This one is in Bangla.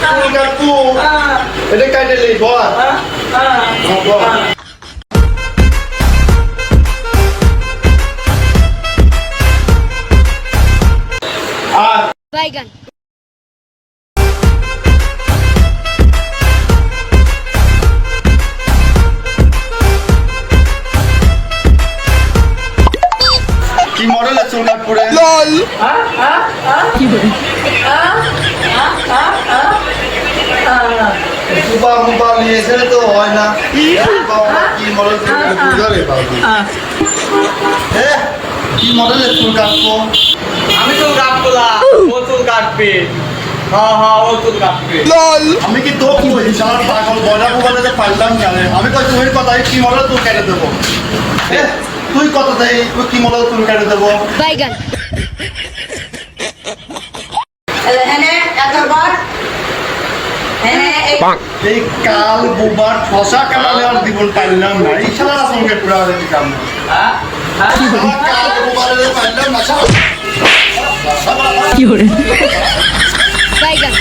চুল কাটবো এটা কাটে নেই বল বাইগান কি মডেলের চুল কাটবো রে সুবা মুবা নিয়েছে তো হয় না কি মডেল চুল কাটবো রে বাবু কি মডেলের চুল কাটবো আমি চুল কাটবো না ও চুল কাটবে ও চুল কাটবে আমি কি তোকে বলছি সারা পাগল বয়লা মোবাইলে পারলাম জানে আমি কই তুমি কথা কি মডেল চুল কেটে দেবো তুই কত দেই তুই কি মডেল চুল কেটে দেবো বাইগান এই কাল বুবার ফসা কালালে আর জীবন পাইলাম না এই সারা সঙ্গে পুরা হয়ে দিলাম না কাল বুবারে পাইলাম না বাইগান